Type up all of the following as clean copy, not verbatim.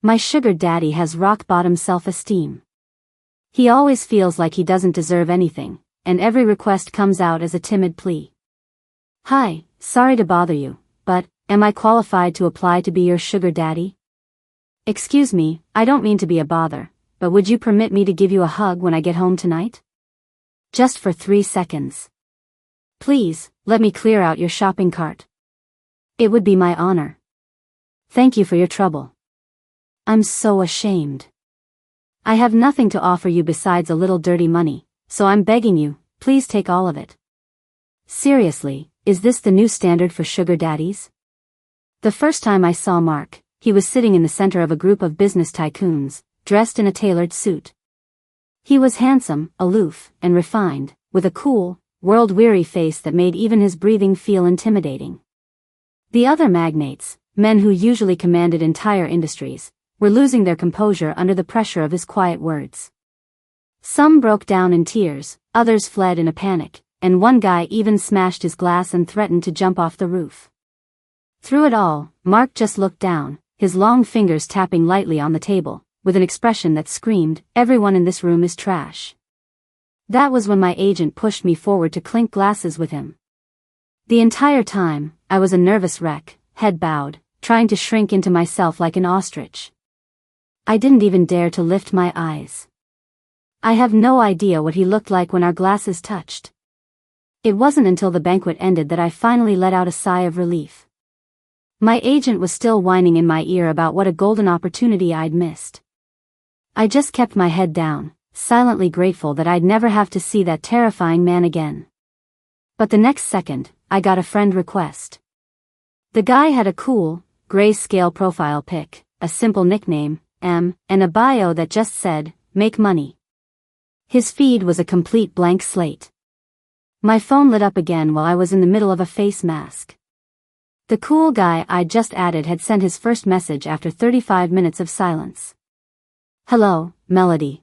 My sugar daddy has rock-bottom self-esteem. He always feels like he doesn't deserve anything, and every request comes out as a timid plea. Hi, sorry to bother you, but, am I qualified to apply to be your sugar daddy? Excuse me, I don't mean to be a bother, but would you permit me to give you a hug when I get home tonight? Just for 3 seconds. Please, let me clear out your shopping cart. It would be my honor. Thank you for your trouble. I'm so ashamed. I have nothing to offer you besides a little dirty money, so I'm begging you, please take all of it. Seriously, is this the new standard for sugar daddies? The first time I saw Mark, he was sitting in the center of a group of business tycoons, dressed in a tailored suit. He was handsome, aloof, and refined, with a cool, world-weary face that made even his breathing feel intimidating. The other magnates, men who usually commanded entire industries, were losing their composure under the pressure of his quiet words. Some broke down in tears, others fled in a panic, and one guy even smashed his glass and threatened to jump off the roof. Through it all, Mark just looked down, his long fingers tapping lightly on the table, with an expression that screamed, "Everyone in this room is trash." That was when my agent pushed me forward to clink glasses with him. The entire time, I was a nervous wreck, head bowed, trying to shrink into myself like an ostrich. I didn't even dare to lift my eyes. I have no idea what he looked like when our glasses touched. It wasn't until the banquet ended that I finally let out a sigh of relief. My agent was still whining in my ear about what a golden opportunity I'd missed. I just kept my head down, silently grateful that I'd never have to see that terrifying man again. But the next second, I got a friend request. The guy had a cool, grayscale profile pic, a simple nickname, M, and a bio that just said, "Make money." His feed was a complete blank slate. My phone lit up again while I was in the middle of a face mask. The cool guy I'd just added had sent his first message after 35 minutes of silence. "Hello, Melody.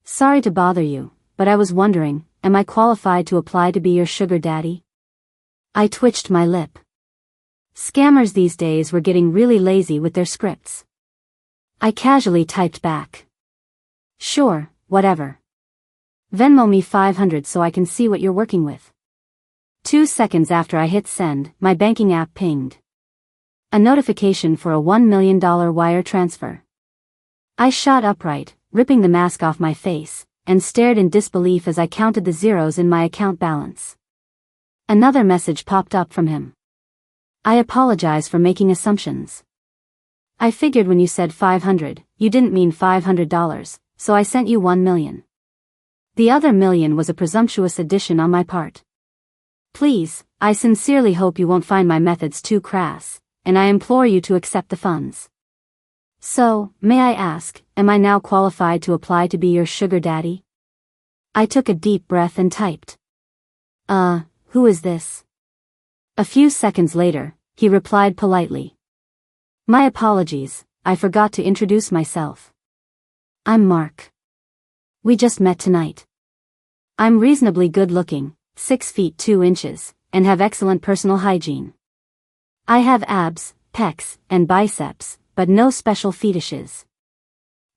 Sorry to bother you, but I was wondering, am I qualified to apply to be your sugar daddy?" I twitched my lip. Scammers these days were getting really lazy with their scripts. I casually typed back. "Sure, whatever. Venmo me 500 so I can see what you're working with." 2 seconds after I hit send, my banking app pinged. A notification for a $1 million wire transfer. I shot upright, ripping the mask off my face, and stared in disbelief as I counted the zeros in my account balance. Another message popped up from him. "I apologize for making assumptions. I figured when you said 500, you didn't mean $500, so I sent you 1 million. The other million was a presumptuous addition on my part. Please, I sincerely hope you won't find my methods too crass, and I implore you to accept the funds. So, may I ask, am I now qualified to apply to be your sugar daddy?" I took a deep breath and typed. Who is this?" A few seconds later, he replied politely. "My apologies, I forgot to introduce myself. I'm Mark. We just met tonight. I'm reasonably good-looking, 6 feet 2 inches, and have excellent personal hygiene. I have abs, pecs, and biceps, but no special fetishes.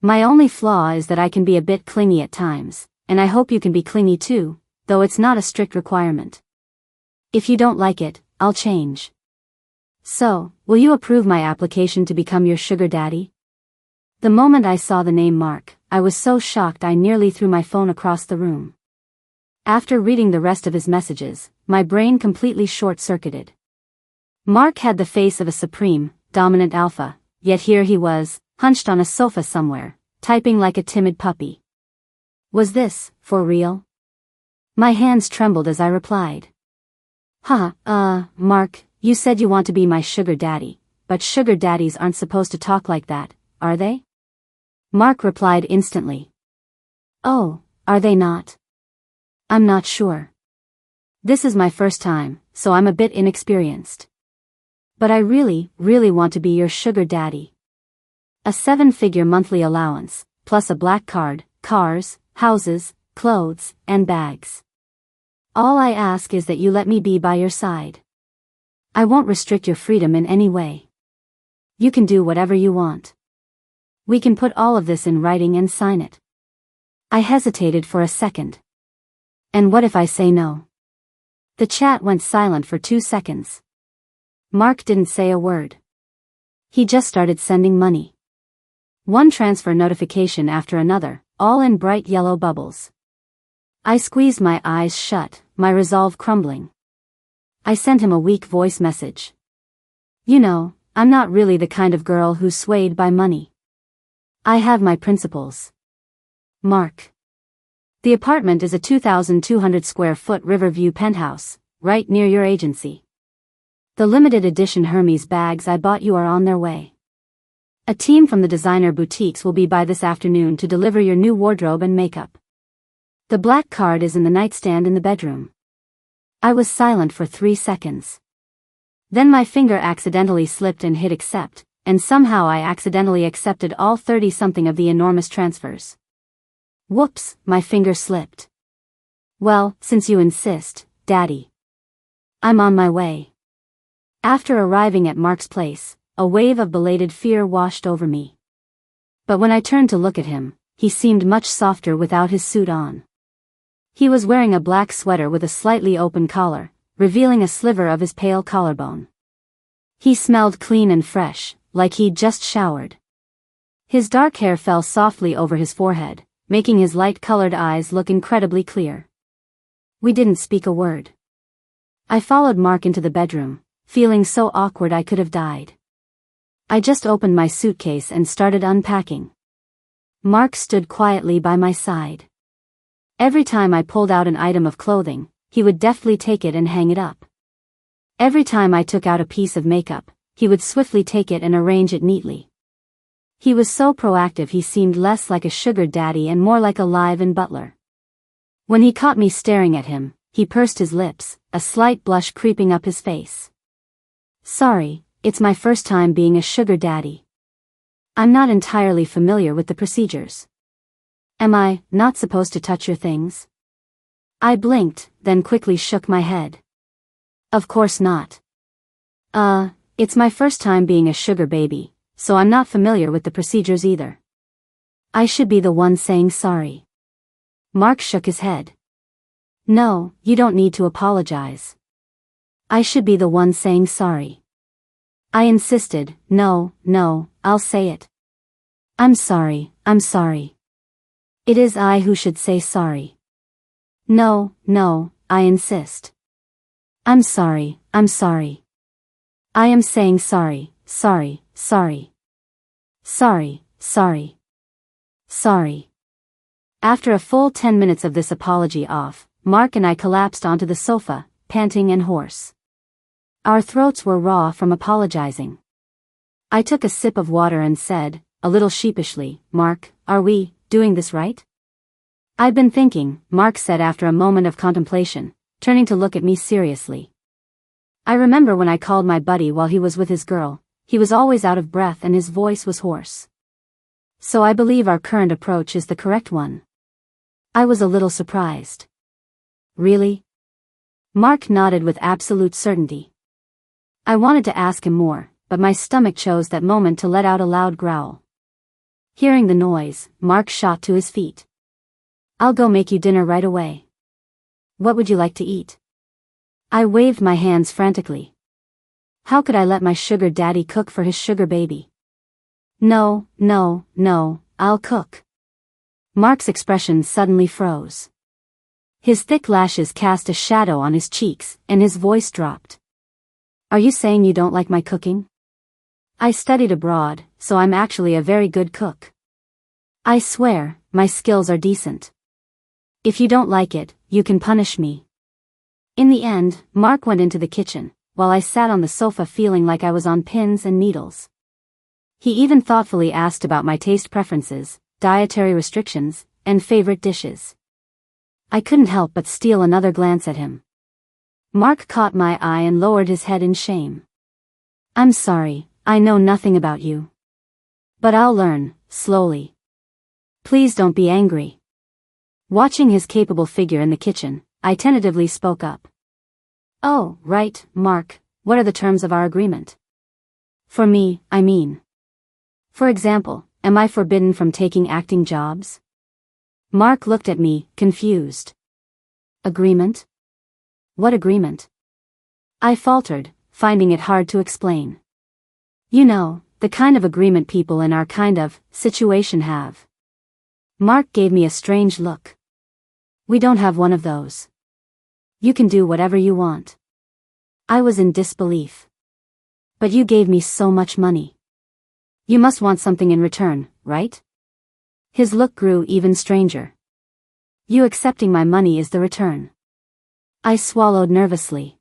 My only flaw is that I can be a bit clingy at times, and I hope you can be clingy too, though it's not a strict requirement. If you don't like it, I'll change. So, will you approve my application to become your sugar daddy?" The moment I saw the name Mark, I was so shocked I nearly threw my phone across the room. After reading the rest of his messages, my brain completely short-circuited. Mark had the face of a supreme, dominant alpha, yet here he was, hunched on a sofa somewhere, typing like a timid puppy. Was this, for real? My hands trembled as I replied. Mark, you said you want to be my sugar daddy, but sugar daddies aren't supposed to talk like that, are they?" Mark replied instantly. "Oh, are they not? I'm not sure. This is my first time, so I'm a bit inexperienced. But I really, really want to be your sugar daddy. A 7-figure monthly allowance, plus a black card, cars, houses, clothes, and bags. All I ask is that you let me be by your side. I won't restrict your freedom in any way. You can do whatever you want. We can put all of this in writing and sign it. I hesitated for a second. And what if I say no? The chat went silent for 2 seconds. Mark didn't say a word. He just started sending money. One transfer notification after another, all in bright yellow bubbles. I squeezed my eyes shut, my resolve crumbling. I sent him a weak voice message. You know, I'm not really the kind of girl who's swayed by money. I have my principles. Mark. The apartment is a 2,200 square foot Riverview penthouse, right near your agency. The limited edition Hermes bags I bought you are on their way. A team from the designer boutiques will be by this afternoon to deliver your new wardrobe and makeup. The black card is in the nightstand in the bedroom. I was silent for 3 seconds. Then my finger accidentally slipped and hit accept, and somehow I accidentally accepted all 30-something of the enormous transfers. Whoops, my finger slipped. Well, since you insist, Daddy. I'm on my way. After arriving at Mark's place, a wave of belated fear washed over me. But when I turned to look at him, he seemed much softer without his suit on. He was wearing a black sweater with a slightly open collar, revealing a sliver of his pale collarbone. He smelled clean and fresh, like he'd just showered. His dark hair fell softly over his forehead, making his light-colored eyes look incredibly clear. We didn't speak a word. I followed Mark into the bedroom, feeling so awkward I could have died. I just opened my suitcase and started unpacking. Mark stood quietly by my side. Every time I pulled out an item of clothing, he would deftly take it and hang it up. Every time I took out a piece of makeup, he would swiftly take it and arrange it neatly. He was so proactive he seemed less like a sugar daddy and more like a live-in butler. When he caught me staring at him, he pursed his lips, a slight blush creeping up his face. Sorry, it's my first time being a sugar daddy. I'm not entirely familiar with the procedures. Am I not supposed to touch your things? I blinked, then quickly shook my head. Of course not. It's my first time being a sugar baby, so I'm not familiar with the procedures either. I should be the one saying sorry. Mark shook his head. No, you don't need to apologize. I should be the one saying sorry. I insisted, no, I'll say it. I'm sorry. It is I who should say sorry. No, I insist. I'm sorry. I am saying sorry. Sorry. After a full 10 minutes of this apology off, Mark and I collapsed onto the sofa, panting and hoarse. Our throats were raw from apologizing. I took a sip of water and said, a little sheepishly, Mark, are we doing this right? I've been thinking, Mark said after a moment of contemplation, turning to look at me seriously. I remember when I called my buddy while he was with his girl, he was always out of breath and his voice was hoarse. So I believe our current approach is the correct one. I was a little surprised. Really? Mark nodded with absolute certainty. I wanted to ask him more, but my stomach chose that moment to let out a loud growl. Hearing the noise, Mark shot to his feet. I'll go make you dinner right away. What would you like to eat? I waved my hands frantically. How could I let my sugar daddy cook for his sugar baby? No, I'll cook. Mark's expression suddenly froze. His thick lashes cast a shadow on his cheeks, and his voice dropped. Are you saying you don't like my cooking? I studied abroad, so I'm actually a very good cook. I swear, my skills are decent. If you don't like it, you can punish me. In the end, Mark went into the kitchen, while I sat on the sofa feeling like I was on pins and needles. He even thoughtfully asked about my taste preferences, dietary restrictions, and favorite dishes. I couldn't help but steal another glance at him. Mark caught my eye and lowered his head in shame. I'm sorry, I know nothing about you. But I'll learn, slowly. Please don't be angry. Watching his capable figure in the kitchen, I tentatively spoke up. Oh, right, Mark, what are the terms of our agreement? For me, I mean. For example, am I forbidden from taking acting jobs? Mark looked at me, confused. Agreement? What agreement? I faltered, finding it hard to explain. You know, the kind of agreement people in our kind of situation have. Mark gave me a strange look. We don't have one of those. You can do whatever you want. I was in disbelief. But you gave me so much money. You must want something in return, right? His look grew even stranger. You accepting my money is the return. I swallowed nervously.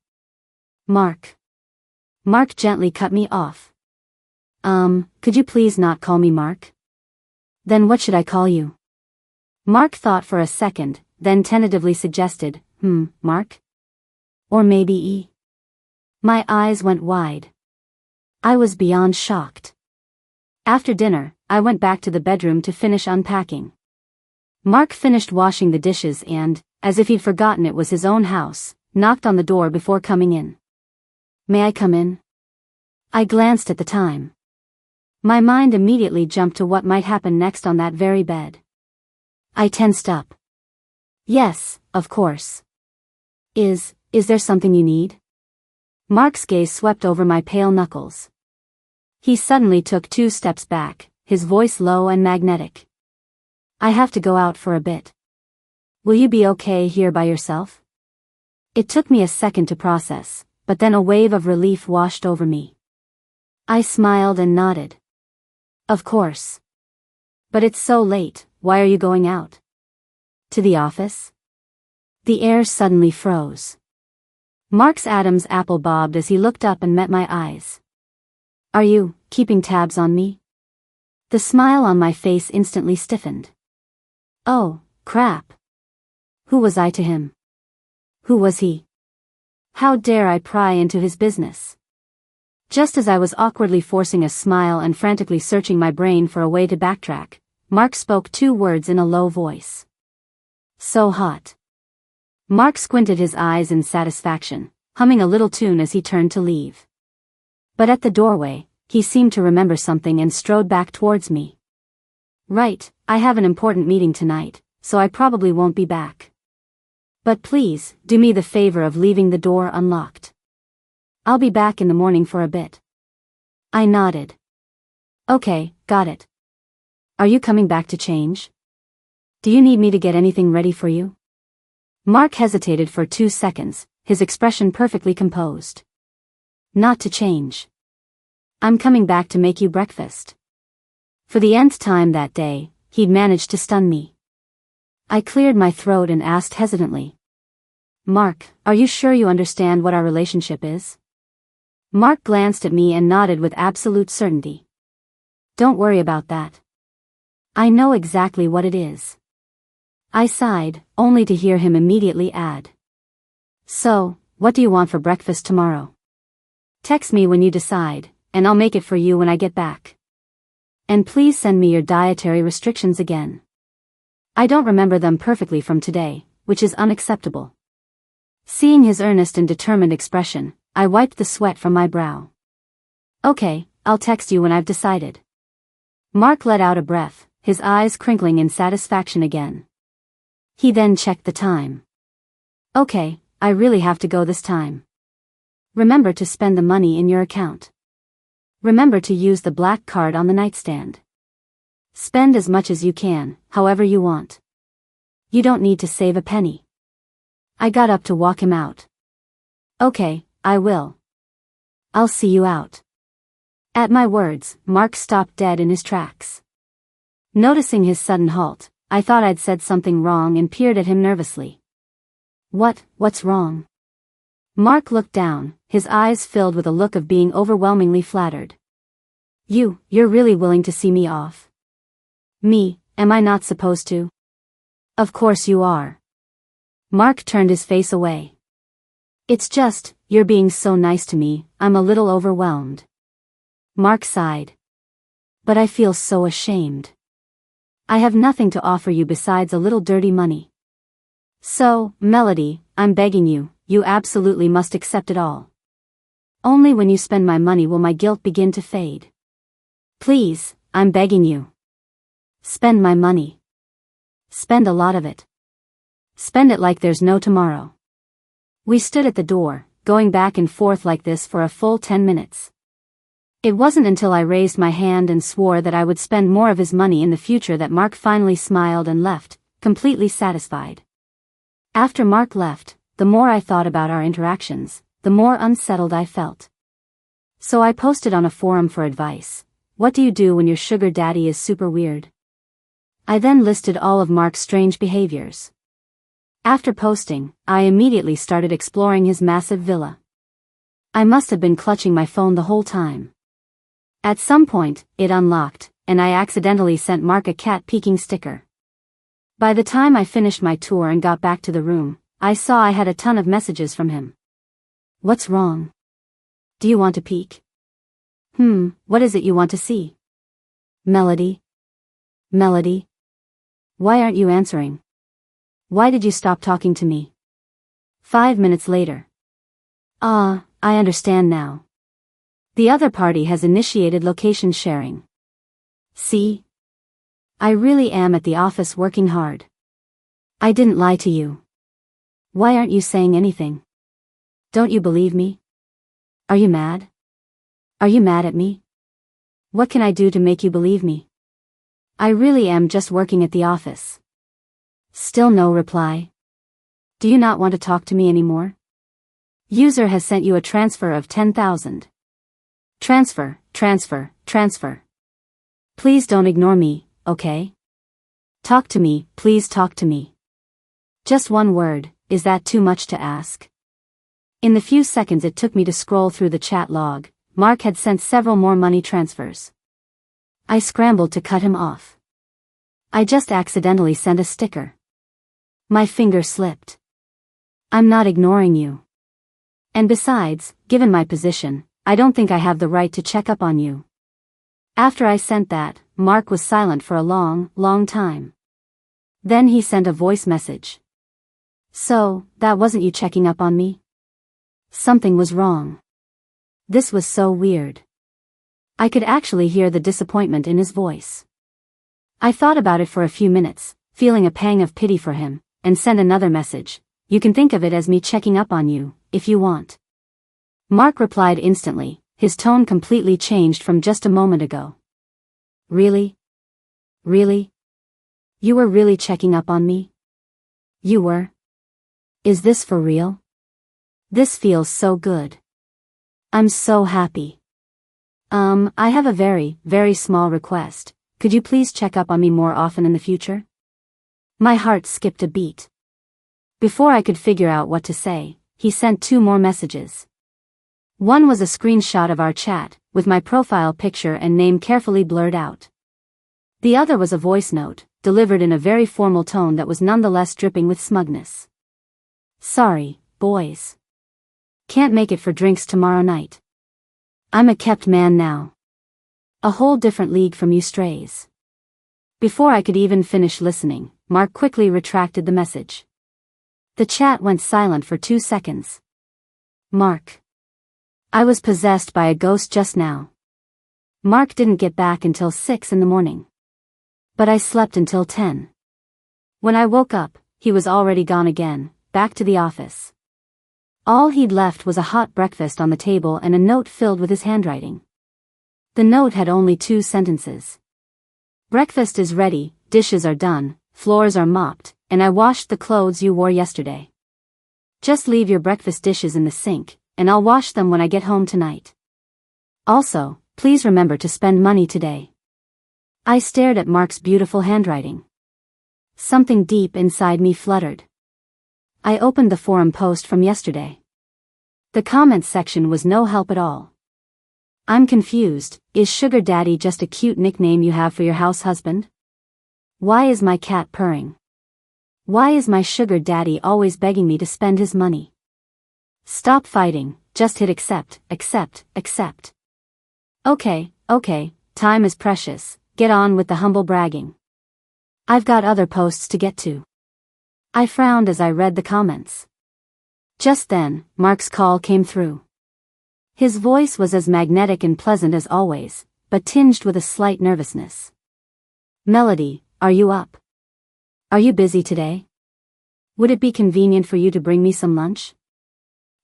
Mark. Mark gently cut me off. Could you please not call me Mark? Then what should I call you? Mark thought for a second, then tentatively suggested, Mark? Or maybe E. My eyes went wide. I was beyond shocked. After dinner, I went back to the bedroom to finish unpacking. Mark finished washing the dishes and, as if he'd forgotten it was his own house, knocked on the door before coming in. May I come in? I glanced at the time. My mind immediately jumped to what might happen next on that very bed. I tensed up. Yes, of course. Is there something you need? Mark's gaze swept over my pale knuckles. He suddenly took 2 steps back, his voice low and magnetic. I have to go out for a bit. Will you be okay here by yourself? It took me a second to process, but then a wave of relief washed over me. I smiled and nodded. Of course. But it's so late, why are you going out? To the office? The air suddenly froze. Mark's Adam's apple bobbed as he looked up and met my eyes. Are you keeping tabs on me? The smile on my face instantly stiffened. Oh, crap. Who was I to him? Who was he? How dare I pry into his business? Just as I was awkwardly forcing a smile and frantically searching my brain for a way to backtrack, Mark spoke 2 words in a low voice. So hot. Mark squinted his eyes in satisfaction, humming a little tune as he turned to leave. But at the doorway, he seemed to remember something and strode back towards me. Right, I have an important meeting tonight, so I probably won't be back. But please, do me the favor of leaving the door unlocked. I'll be back in the morning for a bit. I nodded. Okay, got it. Are you coming back to change? Do you need me to get anything ready for you? Mark hesitated for 2 seconds, his expression perfectly composed. Not to change. I'm coming back to make you breakfast. For the nth time that day, he'd managed to stun me. I cleared my throat and asked hesitantly. Mark, are you sure you understand what our relationship is? Mark glanced at me and nodded with absolute certainty. Don't worry about that. I know exactly what it is. I sighed, only to hear him immediately add. So, what do you want for breakfast tomorrow? Text me when you decide, and I'll make it for you when I get back. And please send me your dietary restrictions again. I don't remember them perfectly from today, which is unacceptable. Seeing his earnest and determined expression, I wiped the sweat from my brow. Okay, I'll text you when I've decided. Mark let out a breath, his eyes crinkling in satisfaction again. He then checked the time. Okay, I really have to go this time. Remember to spend the money in your account. Remember to use the black card on the nightstand. Spend as much as you can, however you want. You don't need to save a penny. I got up to walk him out. Okay, I will. I'll see you out. At my words, Mark stopped dead in his tracks. Noticing his sudden halt, I thought I'd said something wrong and peered at him nervously. What's wrong? Mark looked down, his eyes filled with a look of being overwhelmingly flattered. You're really willing to see me off? Me, am I not supposed to? Of course you are. Mark turned his face away. It's just, you're being so nice to me, I'm a little overwhelmed. Mark sighed. But I feel so ashamed. I have nothing to offer you besides a little dirty money. So, Melody, I'm begging you, you absolutely must accept it all. Only when you spend my money will my guilt begin to fade. Please, I'm begging you. Spend my money. Spend a lot of it. Spend it like there's no tomorrow. We stood at the door, going back and forth like this for a full 10 minutes. It wasn't until I raised my hand and swore that I would spend more of his money in the future that Mark finally smiled and left, completely satisfied. After Mark left, the more I thought about our interactions, the more unsettled I felt. So I posted on a forum for advice. What do you do when your sugar daddy is super weird? I then listed all of Mark's strange behaviors. After posting, I immediately started exploring his massive villa. I must have been clutching my phone the whole time. At some point, it unlocked, and I accidentally sent Mark a cat peeking sticker. By the time I finished my tour and got back to the room, I saw I had a ton of messages from him. What's wrong? Do you want to peek? What is it you want to see? Melody? Melody? Why aren't you answering? Why did you stop talking to me? 5 minutes later. I understand now. The other party has initiated location sharing. See? I really am at the office working hard. I didn't lie to you. Why aren't you saying anything? Don't you believe me? Are you mad? Are you mad at me? What can I do to make you believe me? I really am just working at the office. Still no reply. Do you not want to talk to me anymore? User has sent you a transfer of 10,000. Transfer, transfer, transfer. Please don't ignore me, okay? Talk to me, please talk to me. Just one word, is that too much to ask? In the few seconds it took me to scroll through the chat log, Mark had sent several more money transfers. I scrambled to cut him off. I just accidentally sent a sticker. My finger slipped. I'm not ignoring you. And besides, given my position, I don't think I have the right to check up on you. After I sent that, Mark was silent for a long, long time. Then he sent a voice message. So, that wasn't you checking up on me? Something was wrong. This was so weird. I could actually hear the disappointment in his voice. I thought about it for a few minutes, feeling a pang of pity for him, and sent another message. You can think of it as me checking up on you, if you want. Mark replied instantly, his tone completely changed from just a moment ago. Really? Really? You were really checking up on me? You were? Is this for real? This feels so good. I'm so happy. I have a very, very small request. Could you please check up on me more often in the future? My heart skipped a beat. Before I could figure out what to say, he sent 2 more messages. One was a screenshot of our chat, with my profile picture and name carefully blurred out. The other was a voice note, delivered in a very formal tone that was nonetheless dripping with smugness. Sorry, boys. Can't make it for drinks tomorrow night. I'm a kept man now. A whole different league from you strays. Before I could even finish listening, Mark quickly retracted the message. The chat went silent for 2 seconds. Mark. I was possessed by a ghost just now. Mark didn't get back until 6 in the morning. But I slept until 10. When I woke up, he was already gone again, back to the office. All he'd left was a hot breakfast on the table and a note filled with his handwriting. The note had only 2 sentences. Breakfast is ready, dishes are done, floors are mopped, and I washed the clothes you wore yesterday. Just leave your breakfast dishes in the sink, and I'll wash them when I get home tonight. Also, please remember to spend money today. I stared at Mark's beautiful handwriting. Something deep inside me fluttered. I opened the forum post from yesterday. The comments section was no help at all. I'm confused, is sugar daddy just a cute nickname you have for your house husband? Why is my cat purring? Why is my sugar daddy always begging me to spend his money? Stop fighting, just hit accept, accept, accept. Okay, time is precious, get on with the humble bragging. I've got other posts to get to. I frowned as I read the comments. Just then, Mark's call came through. His voice was as magnetic and pleasant as always, but tinged with a slight nervousness. Melody, are you up? Are you busy today? Would it be convenient for you to bring me some lunch?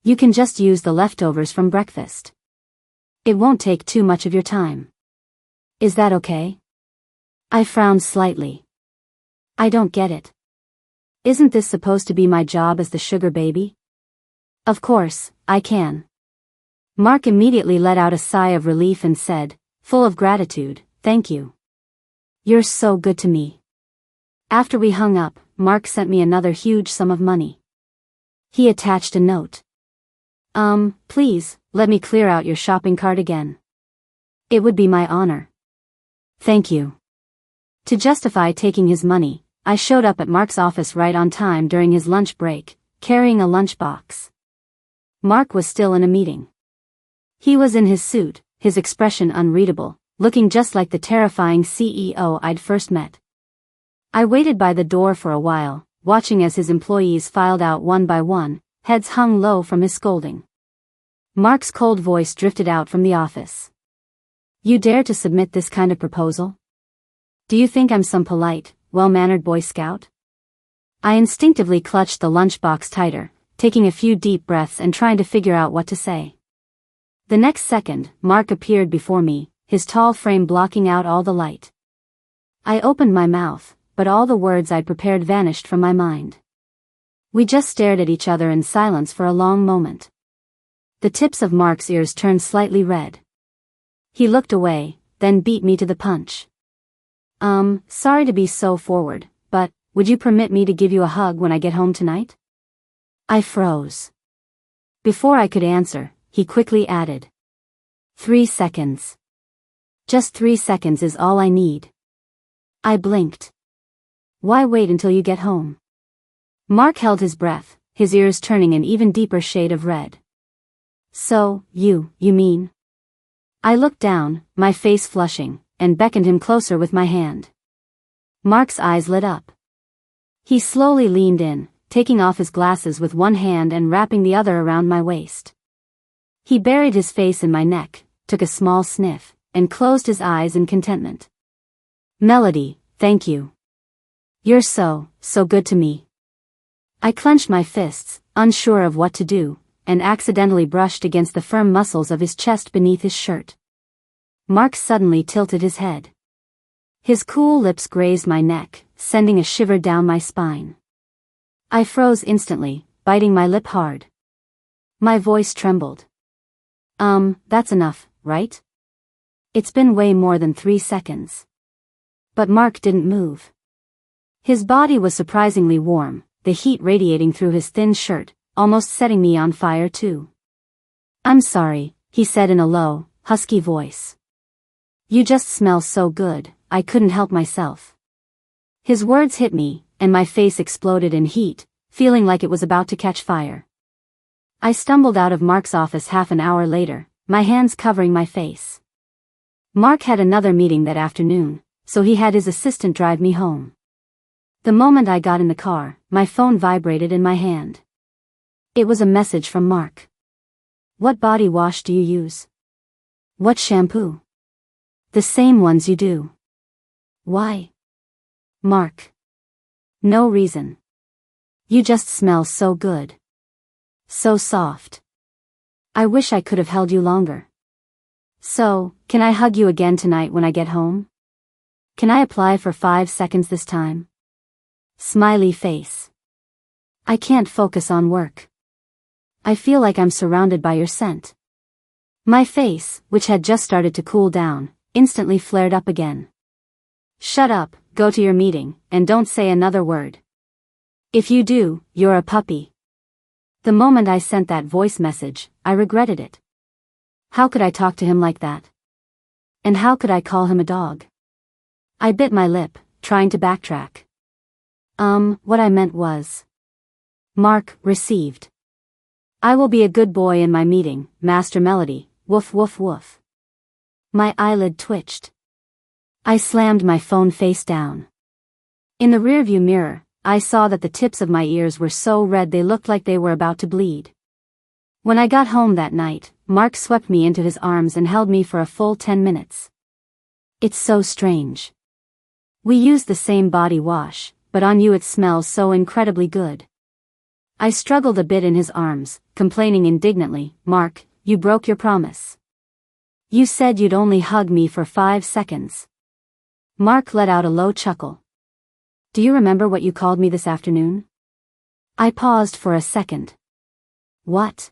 You can just use the leftovers from breakfast. It won't take too much of your time. Is that okay? I frowned slightly. I don't get it. Isn't this supposed to be my job as the sugar baby? Of course, I can. Mark immediately let out a sigh of relief and said, full of gratitude, thank you. You're so good to me. After we hung up, Mark sent me another huge sum of money. He attached a note. Please, let me clear out your shopping cart again. It would be my honor. Thank you. To justify taking his money, I showed up at Mark's office right on time during his lunch break, carrying a lunchbox. Mark was still in a meeting. He was in his suit, his expression unreadable, looking just like the terrifying CEO I'd first met. I waited by the door for a while, watching as his employees filed out one by one, heads hung low from his scolding. Mark's cold voice drifted out from the office. You dare to submit this kind of proposal? Do you think I'm some polite, well-mannered Boy Scout? I instinctively clutched the lunchbox tighter, taking a few deep breaths and trying to figure out what to say. The next second, Mark appeared before me, his tall frame blocking out all the light. I opened my mouth, but all the words I'd prepared vanished from my mind. We just stared at each other in silence for a long moment. The tips of Mark's ears turned slightly red. He looked away, then beat me to the punch. Sorry to be so forward, but would you permit me to give you a hug when I get home tonight? I froze. Before I could answer, he quickly added. 3 seconds. Just 3 seconds is all I need. I blinked. Why wait until you get home? Mark held his breath, his ears turning an even deeper shade of red. So, you mean? I looked down, my face flushing, and beckoned him closer with my hand. Mark's eyes lit up. He slowly leaned in, taking off his glasses with one hand and wrapping the other around my waist. He buried his face in my neck, took a small sniff, and closed his eyes in contentment. Melody, thank you. You're so good to me. I clenched my fists, unsure of what to do, and accidentally brushed against the firm muscles of his chest beneath his shirt. Mark suddenly tilted his head. His cool lips grazed my neck, sending a shiver down my spine. I froze instantly, biting my lip hard. My voice trembled. That's enough, right? It's been way more than 3 seconds. But Mark didn't move. His body was surprisingly warm, the heat radiating through his thin shirt, almost setting me on fire too. I'm sorry, he said in a low, husky voice. You just smell so good, I couldn't help myself. His words hit me, and my face exploded in heat, feeling like it was about to catch fire. I stumbled out of Mark's office half an hour later, my hands covering my face. Mark had another meeting that afternoon, so he had his assistant drive me home. The moment I got in the car, my phone vibrated in my hand. It was a message from Mark. What body wash do you use? What shampoo? The same ones you do. Why? Mark. No reason. You just smell so good. So soft. I wish I could have held you longer. So, can I hug you again tonight when I get home? Can I apply for 5 seconds this time? Smiley face. I can't focus on work. I feel like I'm surrounded by your scent. My face, which had just started to cool down, instantly flared up again. Shut up, go to your meeting, and don't say another word. If you do, you're a puppy. The moment I sent that voice message, I regretted it. How could I talk to him like that? And how could I call him a dog? I bit my lip, trying to backtrack. What I meant was. Mark, received. I will be a good boy in my meeting, Master Melody, woof woof woof. My eyelid twitched. I slammed my phone face down. In the rearview mirror, I saw that the tips of my ears were so red they looked like they were about to bleed. When I got home that night, Mark swept me into his arms and held me for a full 10 minutes. It's so strange. We use the same body wash, but on you it smells so incredibly good. I struggled a bit in his arms, complaining indignantly, Mark, you broke your promise. You said you'd only hug me for 5 seconds. Mark let out a low chuckle. Do you remember what you called me this afternoon? I paused for a second. What?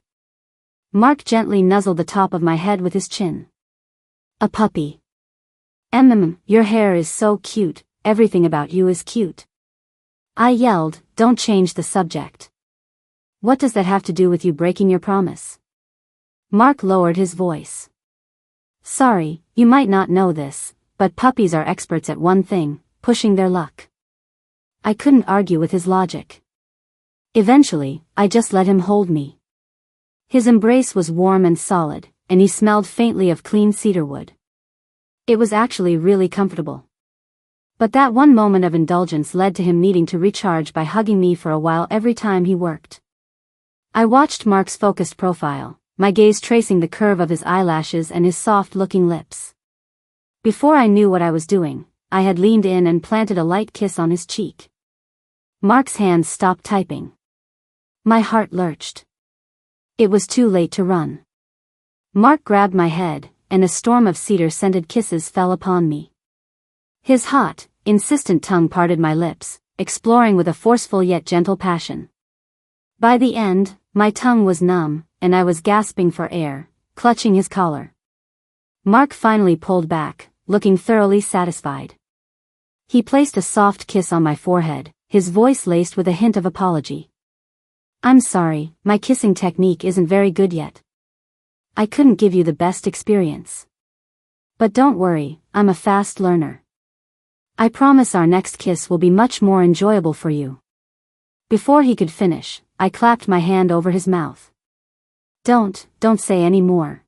Mark gently nuzzled the top of my head with his chin. A puppy. Your hair is so cute, everything about you is cute. I yelled, don't change the subject. What does that have to do with you breaking your promise? Mark lowered his voice. Sorry, you might not know this, but puppies are experts at one thing, pushing their luck. I couldn't argue with his logic. Eventually, I just let him hold me. His embrace was warm and solid, and he smelled faintly of clean cedarwood. It was actually really comfortable. But that one moment of indulgence led to him needing to recharge by hugging me for a while every time he worked. I watched Mark's focused profile, my gaze tracing the curve of his eyelashes and his soft-looking lips. Before I knew what I was doing, I had leaned in and planted a light kiss on his cheek. Mark's hands stopped typing. My heart lurched. It was too late to run. Mark grabbed my head, and a storm of cedar-scented kisses fell upon me. His hot, insistent tongue parted my lips, exploring with a forceful yet gentle passion. By the end, my tongue was numb, and I was gasping for air, clutching his collar. Mark finally pulled back, looking thoroughly satisfied. He placed a soft kiss on my forehead, his voice laced with a hint of apology. I'm sorry, my kissing technique isn't very good yet. I couldn't give you the best experience. But don't worry, I'm a fast learner. I promise our next kiss will be much more enjoyable for you. Before he could finish, I clapped my hand over his mouth. Don't say any more.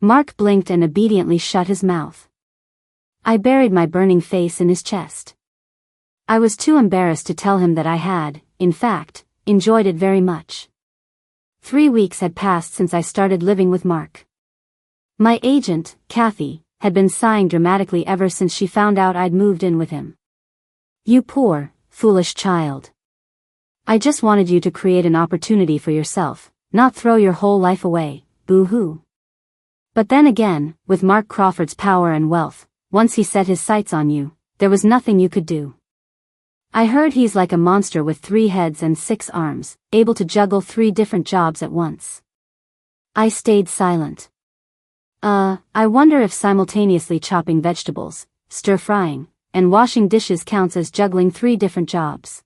Mark blinked and obediently shut his mouth. I buried my burning face in his chest. I was too embarrassed to tell him that I had, in fact, enjoyed it very much. 3 weeks had passed since I started living with Mark. My agent, Kathy, had been sighing dramatically ever since she found out I'd moved in with him. You poor, foolish child. I just wanted you to create an opportunity for yourself, not throw your whole life away, boo-hoo. But then again, with Mark Crawford's power and wealth, once he set his sights on you, there was nothing you could do. I heard he's like a monster with 3 heads and 6 arms, able to juggle 3 different jobs at once. I stayed silent. I wonder if simultaneously chopping vegetables, stir-frying, and washing dishes counts as juggling 3 different jobs.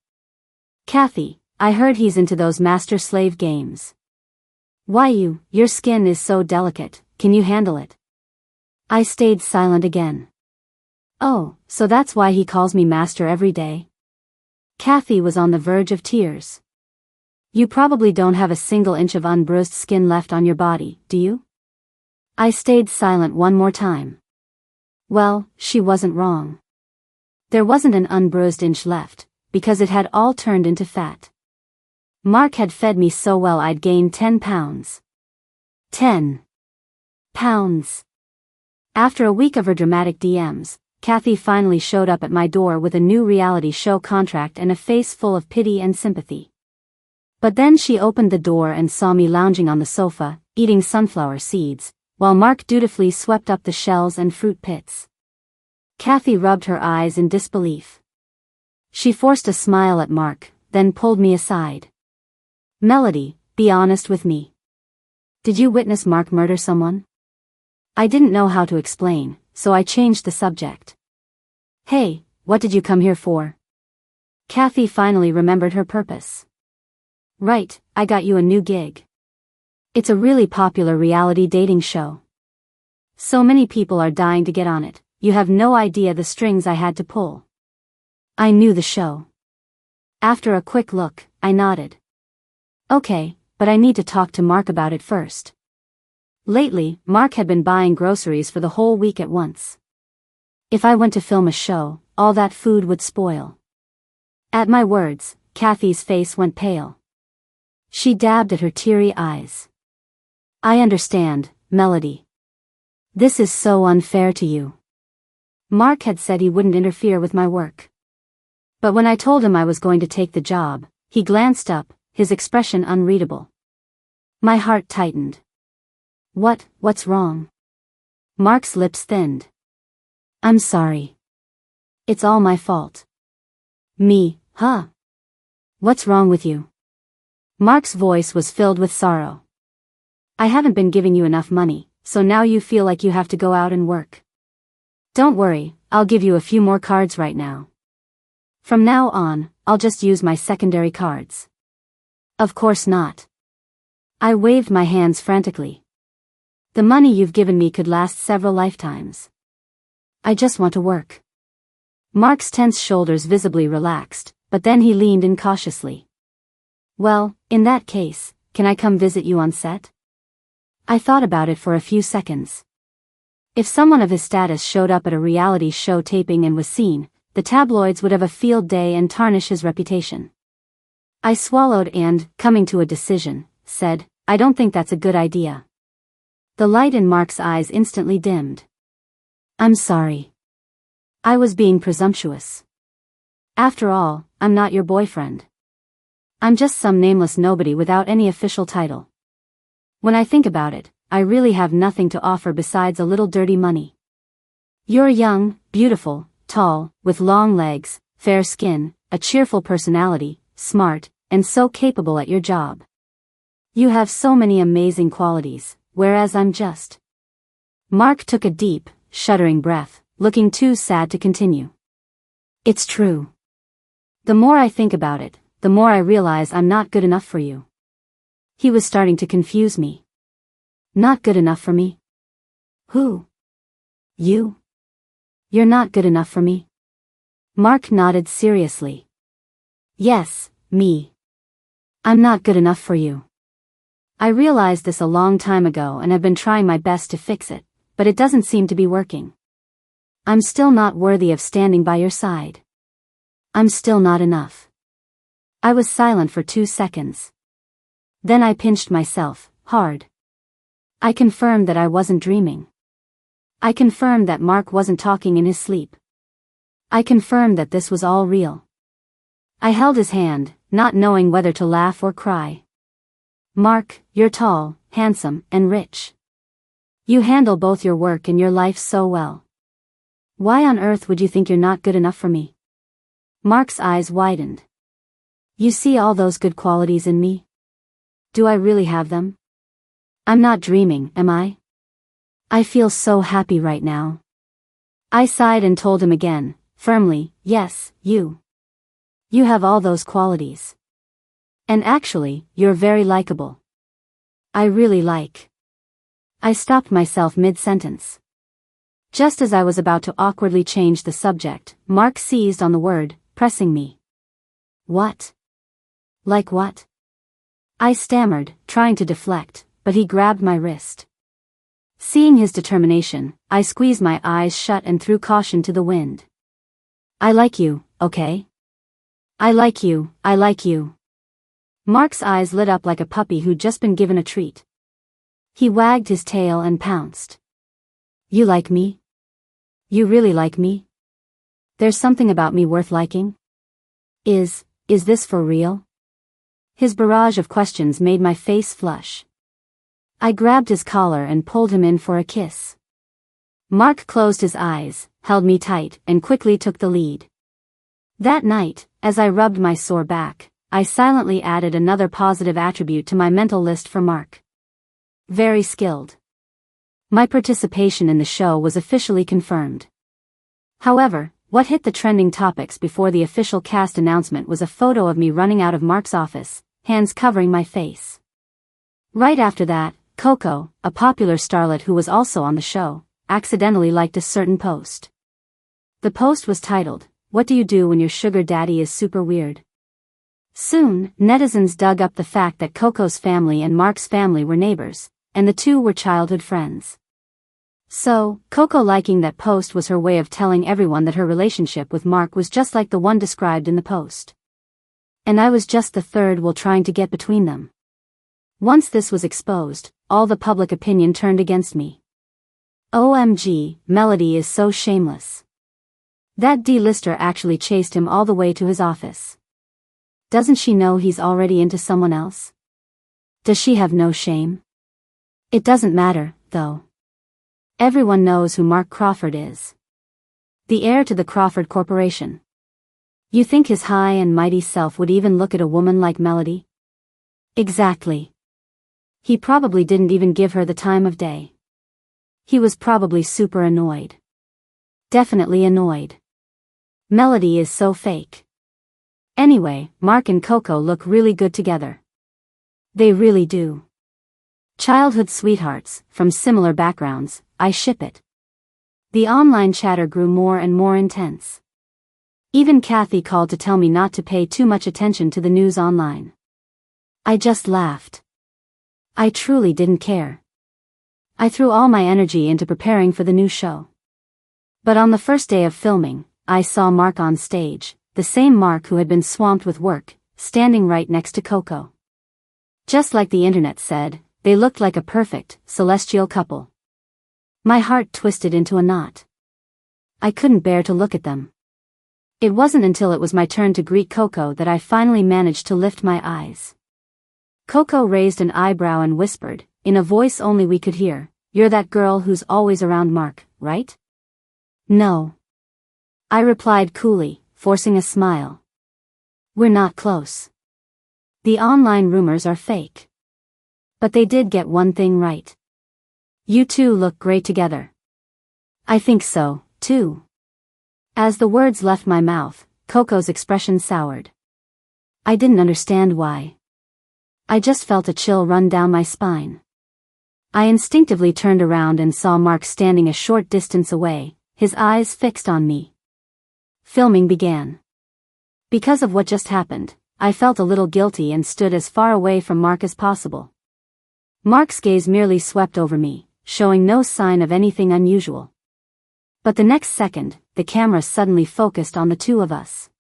Kathy, I heard he's into those master-slave games. Why your skin is so delicate, can you handle it? I stayed silent again. Oh, so that's why he calls me master every day? Kathy was on the verge of tears. You probably don't have a single inch of unbruised skin left on your body, do you? I stayed silent one more time. Well, she wasn't wrong. There wasn't an unbruised inch left, because it had all turned into fat. Mark had fed me so well I'd gained 10 pounds. 10 pounds. After a week of her dramatic DMs, Kathy finally showed up at my door with a new reality show contract and a face full of pity and sympathy. But then she opened the door and saw me lounging on the sofa, eating sunflower seeds, while Mark dutifully swept up the shells and fruit pits. Kathy rubbed her eyes in disbelief. She forced a smile at Mark, then pulled me aside. Melody, be honest with me. Did you witness Mark murder someone? I didn't know how to explain, so I changed the subject. Hey, what did you come here for? Kathy finally remembered her purpose. Right, I got you a new gig. It's a really popular reality dating show. So many people are dying to get on it, you have no idea the strings I had to pull. I knew the show. After a quick look, I nodded. Okay, but I need to talk to Mark about it first. Lately, Mark had been buying groceries for the whole week at once. If I went to film a show, all that food would spoil. At my words, Kathy's face went pale. She dabbed at her teary eyes. I understand, Melody. This is so unfair to you. Mark had said he wouldn't interfere with my work. But when I told him I was going to take the job, he glanced up, his expression unreadable. My heart tightened. What's wrong? Mark's lips thinned. I'm sorry. It's all my fault. Me, huh? What's wrong with you? Mark's voice was filled with sorrow. I haven't been giving you enough money, so now you feel like you have to go out and work. Don't worry, I'll give you a few more cards right now. From now on, I'll just use my secondary cards. Of course not. I waved my hands frantically. The money you've given me could last several lifetimes. I just want to work. Mark's tense shoulders visibly relaxed, but then he leaned in cautiously. Well, in that case, can I come visit you on set? I thought about it for a few seconds. If someone of his status showed up at a reality show taping and was seen, the tabloids would have a field day and tarnish his reputation. I swallowed and, coming to a decision, said, I don't think that's a good idea. The light in Mark's eyes instantly dimmed. I'm sorry. I was being presumptuous. After all, I'm not your boyfriend. I'm just some nameless nobody without any official title. When I think about it, I really have nothing to offer besides a little dirty money. You're young, beautiful, tall, with long legs, fair skin, a cheerful personality, smart, and so capable at your job. You have so many amazing qualities, whereas I'm just... Mark took a deep, shuddering breath, looking too sad to continue. It's true. The more I think about it, the more I realize I'm not good enough for you. He was starting to confuse me. Not good enough for me? Who? You? You're not good enough for me? Mark nodded seriously. Yes, me. I'm not good enough for you. I realized this a long time ago and have been trying my best to fix it, but it doesn't seem to be working. I'm still not worthy of standing by your side. I'm still not enough. I was silent for 2 seconds. Then I pinched myself, hard. I confirmed that I wasn't dreaming. I confirmed that Mark wasn't talking in his sleep. I confirmed that this was all real. I held his hand, not knowing whether to laugh or cry. Mark, you're tall, handsome, and rich. You handle both your work and your life so well. Why on earth would you think you're not good enough for me? Mark's eyes widened. You see all those good qualities in me? Do I really have them? I'm not dreaming, am I? I feel so happy right now. I sighed and told him again, firmly, yes, you. You have all those qualities. And actually, you're very likable. I really like. I stopped myself mid-sentence. Just as I was about to awkwardly change the subject, Mark seized on the word, pressing me. What? Like what? I stammered, trying to deflect, but he grabbed my wrist. Seeing his determination, I squeezed my eyes shut and threw caution to the wind. I like you, okay? I like you, I like you. Mark's eyes lit up like a puppy who'd just been given a treat. He wagged his tail and pounced. You like me? You really like me? There's something about me worth liking? Is this for real? His barrage of questions made my face flush. I grabbed his collar and pulled him in for a kiss. Mark closed his eyes, held me tight, and quickly took the lead. That night, as I rubbed my sore back, I silently added another positive attribute to my mental list for Mark. Very skilled. My participation in the show was officially confirmed. However, what hit the trending topics before the official cast announcement was a photo of me running out of Mark's office, hands covering my face. Right after that, Coco, a popular starlet who was also on the show, accidentally liked a certain post. The post was titled, "What do you do when your sugar daddy is super weird?" Soon, netizens dug up the fact that Coco's family and Mark's family were neighbors, and the two were childhood friends. So, Coco liking that post was her way of telling everyone that her relationship with Mark was just like the one described in the post. And I was just the third wheel trying to get between them. Once this was exposed, all the public opinion turned against me. OMG, Melody is so shameless. That D-lister actually chased him all the way to his office. Doesn't she know he's already into someone else? Does she have no shame? It doesn't matter, though. Everyone knows who Mark Crawford is. The heir to the Crawford Corporation. You think his high and mighty self would even look at a woman like Melody? Exactly. He probably didn't even give her the time of day. He was probably super annoyed. Definitely annoyed. Melody is so fake. Anyway, Mark and Coco look really good together. They really do. Childhood sweethearts, from similar backgrounds, I ship it. The online chatter grew more and more intense. Even Kathy called to tell me not to pay too much attention to the news online. I just laughed. I truly didn't care. I threw all my energy into preparing for the new show. But on the first day of filming, I saw Mark on stage, the same Mark who had been swamped with work, standing right next to Coco. Just like the internet said, they looked like a perfect, celestial couple. My heart twisted into a knot. I couldn't bear to look at them. It wasn't until it was my turn to greet Coco that I finally managed to lift my eyes. Coco raised an eyebrow and whispered, in a voice only we could hear, "You're that girl who's always around Mark, right?" "No." I replied coolly, forcing a smile. "We're not close. The online rumors are fake. But they did get one thing right. You two look great together." "I think so, too." As the words left my mouth, Coco's expression soured. I didn't understand why. I just felt a chill run down my spine. I instinctively turned around and saw Mark standing a short distance away, his eyes fixed on me. Filming began. Because of what just happened, I felt a little guilty and stood as far away from Mark as possible. Mark's gaze merely swept over me, showing no sign of anything unusual. But the next second, the camera suddenly focused on the two of us.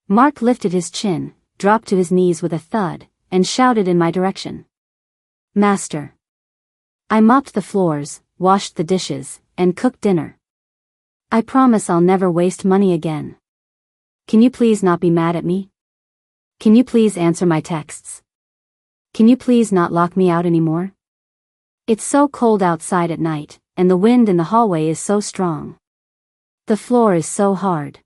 Mark lifted his chin, dropped to his knees with a thud, and shouted in my direction. "Master." I mopped the floors, washed the dishes, and cooked dinner. I promise I'll never waste money again. Can you please not be mad at me? Can you please answer my texts? Can you please not lock me out anymore? It's so cold outside at night, and the wind in the hallway is so strong. The floor is so hard.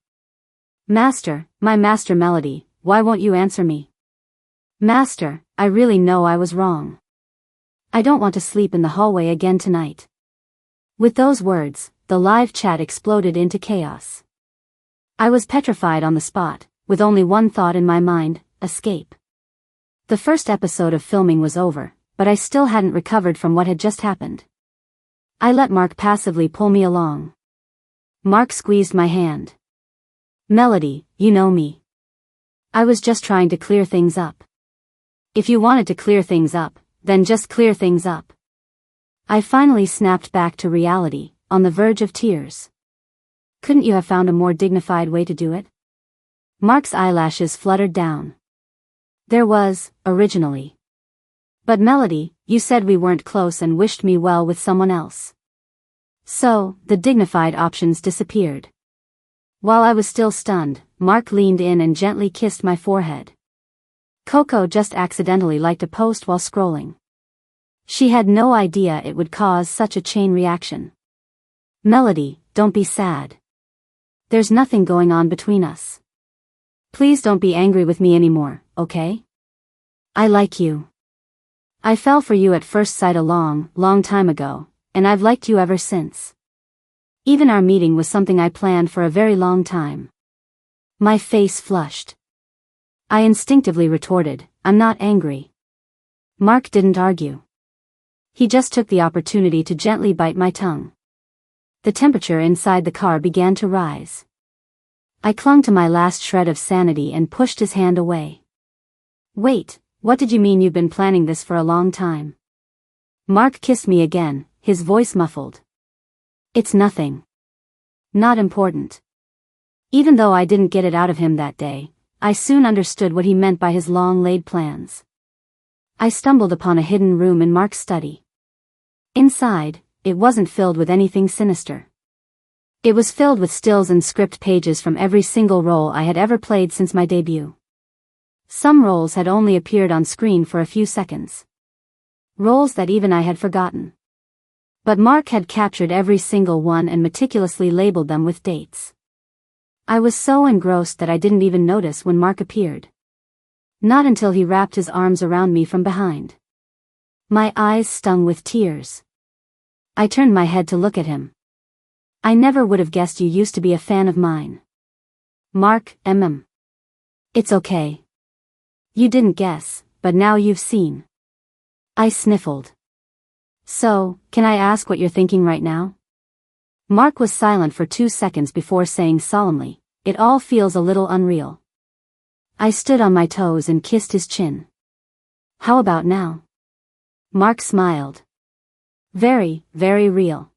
Master, my master Melody, why won't you answer me? Master, I really know I was wrong. I don't want to sleep in the hallway again tonight. With those words, the live chat exploded into chaos. I was petrified on the spot, with only one thought in my mind, escape. The first episode of filming was over, but I still hadn't recovered from what had just happened. I let Mark passively pull me along. Mark squeezed my hand. "Melody, you know me. I was just trying to clear things up. If you wanted to clear things up, then just clear things up." I finally snapped back to reality, on the verge of tears. "Couldn't you have found a more dignified way to do it?" Mark's eyelashes fluttered down. "There was, originally. But Melody, you said we weren't close and wished me well with someone else. So, the dignified options disappeared." While I was still stunned, Mark leaned in and gently kissed my forehead. Coco just accidentally liked a post while scrolling. She had no idea it would cause such a chain reaction. "Melody, don't be sad. There's nothing going on between us. Please don't be angry with me anymore, okay? I like you. I fell for you at first sight a long, long time ago, and I've liked you ever since. Even our meeting was something I planned for a very long time." My face flushed. I instinctively retorted, "I'm not angry." Mark didn't argue. He just took the opportunity to gently bite my tongue. The temperature inside the car began to rise. I clung to my last shred of sanity and pushed his hand away. "Wait, what did you mean you've been planning this for a long time?" Mark kissed me again, his voice muffled. "It's nothing. Not important." Even though I didn't get it out of him that day, I soon understood what he meant by his long-laid plans. I stumbled upon a hidden room in Mark's study. Inside, it wasn't filled with anything sinister. It was filled with stills and script pages from every single role I had ever played since my debut. Some roles had only appeared on screen for a few seconds. Roles that even I had forgotten. But Mark had captured every single one and meticulously labeled them with dates. I was so engrossed that I didn't even notice when Mark appeared. Not until he wrapped his arms around me from behind. My eyes stung with tears. I turned my head to look at him. I never would have guessed you used to be a fan of mine. Mark, It's okay. You didn't guess, but now you've seen. I sniffled. So, can I ask what you're thinking right now? Mark was silent for 2 seconds before saying solemnly, "It all feels a little unreal." I stood on my toes and kissed his chin. "How about now?" Mark smiled. "Very, very real."